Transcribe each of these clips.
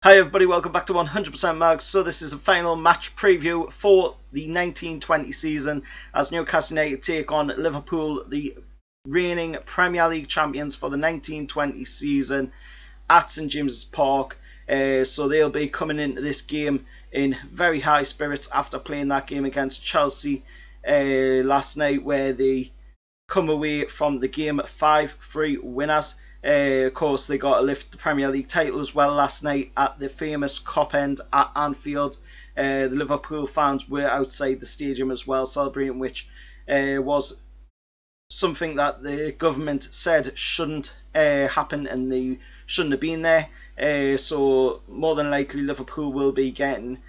Hi everybody, welcome back to 100% Mags. So this is a final match preview for the 1920 season as Newcastle United take on Liverpool, the reigning Premier League champions for the 1920 season at St James's Park. So they'll be coming into this game in very high spirits after playing that game against Chelsea last night, where they come away from the game 5-3 winners. Of course, they got to lift the Premier League title as well last night at the famous Cop End at Anfield. The Liverpool fans were outside the stadium as well, celebrating, which was something that the government said shouldn't happen, and they shouldn't have been there. So more than likely Liverpool will be getting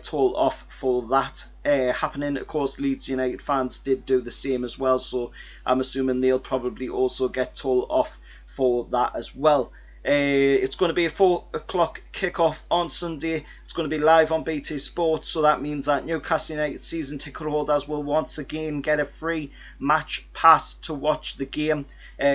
told off for that happening. Of course, Leeds United fans did do the same as well, so I'm assuming they'll probably also get told off for that as well. It's going to be a 4 o'clock kickoff on Sunday. It's going to be live on BT Sport, so that means that Newcastle United season ticket holders will once again get a free match pass to watch the game,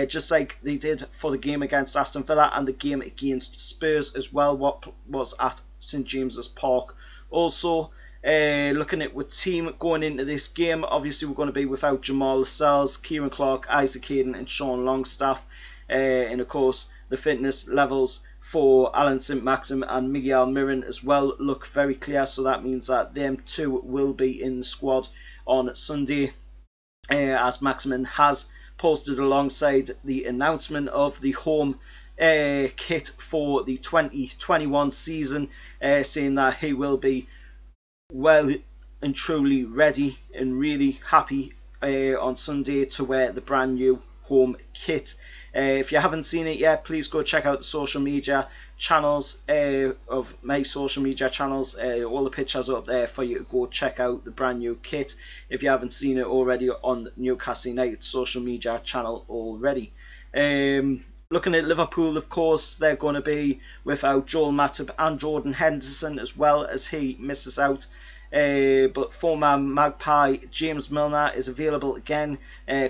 just like they did for the game against Aston Villa and the game against Spurs as well, what was at St James's Park. Also, looking at the team going into this game, obviously we're going to be without Jamal Lascelles, Kieran Clark, Isaac Hayden and Sean Longstaff. And of course the fitness levels for Alan St-Maximin and Miguel Mirren as well look very clear, so that means that them two will be in the squad on Sunday, as Maximin has posted alongside the announcement of the home kit for the 2021 season, saying that he will be well and truly ready and really happy on Sunday to wear the brand new home kit. If you haven't seen it yet, please go check out the social media channels of my social media channels. All the pictures are up there for you to go check out the brand new kit if you haven't seen it already on Newcastle United's social media channel already. Looking at Liverpool, of course, they're going to be without Joel Matip and Jordan Henderson, as well as he misses out. But former Magpie James Milner is available again,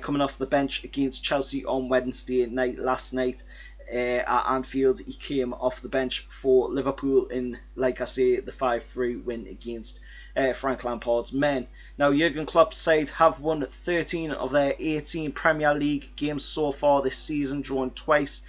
coming off the bench against Chelsea on Wednesday night. Last night at Anfield, he came off the bench for Liverpool in, like I say, the 5-3 win against Frank Lampard's men. Now, Jurgen Klopp's side have won 13 of their 18 Premier League games so far this season, drawing twice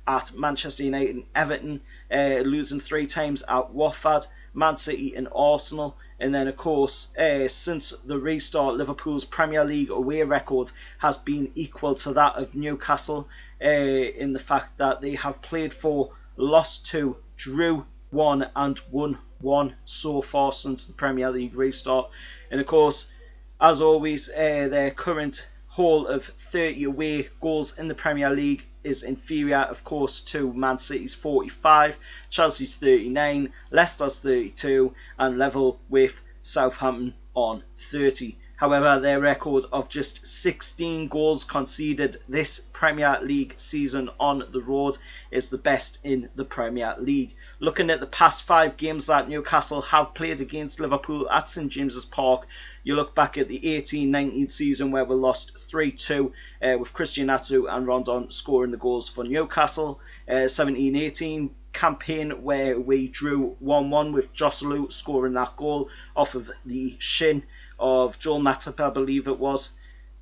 at Manchester United and Everton, losing 3 times at Watford, Man City and Arsenal. And then, of course, since the restart, Liverpool's Premier League away record has been equal to that of Newcastle, in the fact that they have played 4, lost 2, drew 1 and won 1 so far since the Premier League restart. And of course, as always, their current haul of 30 away goals in the Premier League is inferior, of course, to Man City's 45, Chelsea's 39, Leicester's 32, and level with Southampton on 30. However, their record of just 16 goals conceded this Premier League season on the road is the best in the Premier League. Looking at the past 5 games that Newcastle have played against Liverpool at St James's Park, you look back at the 18-19 season where we lost 3-2 with Christian Atsu and Rondon scoring the goals for Newcastle. 17-18 campaign where we drew 1-1 with Joselu scoring that goal off of the shin of Joel Matip, I believe it was.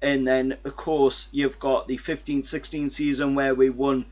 And then, of course, you've got the 15-16 season where we won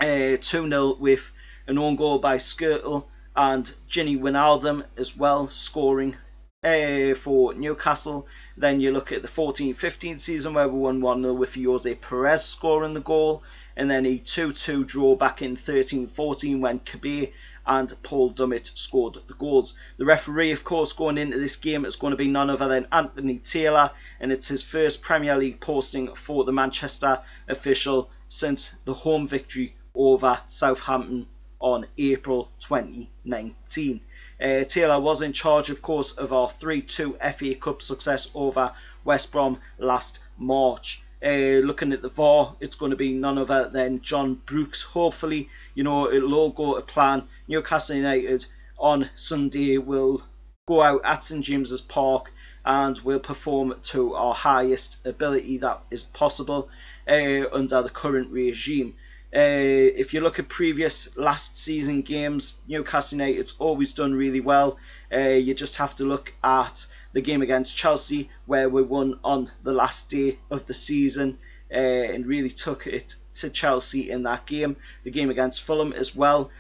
2-0 with an own goal by Skirtle and Ginny Wijnaldum as well, scoring for Newcastle. Then you look at the 14-15 season where we won 1-0 with Jose Perez scoring the goal, and then a 2-2 draw back in 13-14 when Kabir and Paul Dummett scored the goals. The referee, of course, going into this game is going to be none other than Anthony Taylor, and it's his first Premier League posting for the Manchester official since the home victory over Southampton on April 2019. Taylor was in charge, of course, of our 3-2 FA Cup success over West Brom last March. Looking at the VAR, it's going to be none other than John Brooks. Hopefully, it'll all go to plan. Newcastle United on Sunday will go out at St James's Park and will perform to our highest ability that is possible under the current regime. If you look at previous last season games, Newcastle United's always done really well. You just have to look at the game against Chelsea, where we won on the last day of the season and really took it to Chelsea in that game. The game against Fulham as well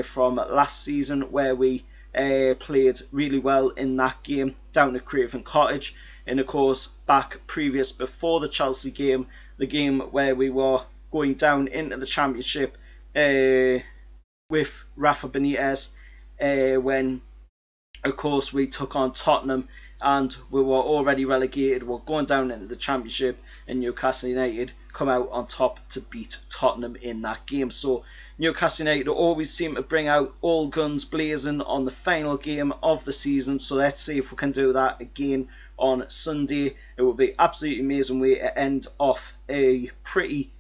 from last season, where we played really well in that game down at Craven Cottage. And of course, before the Chelsea game, the game where we were going down into the Championship with Rafa Benitez, when of course we took on Tottenham and we were already relegated. We're going down into the Championship, and Newcastle United come out on top to beat Tottenham in that game. So Newcastle United always seem to bring out all guns blazing on the final game of the season. So let's see if we can do that again on Sunday. It will be absolutely amazing way to end off a pretty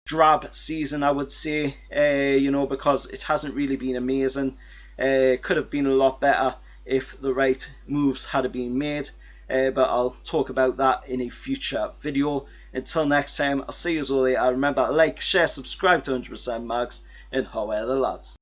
drab season, I would say, because it hasn't really been amazing. It could have been a lot better if the right moves had been made, but I'll talk about that in a future video. Until next time, I'll see you all later. Remember, like, share, subscribe to 100% Mags, and how are the lads?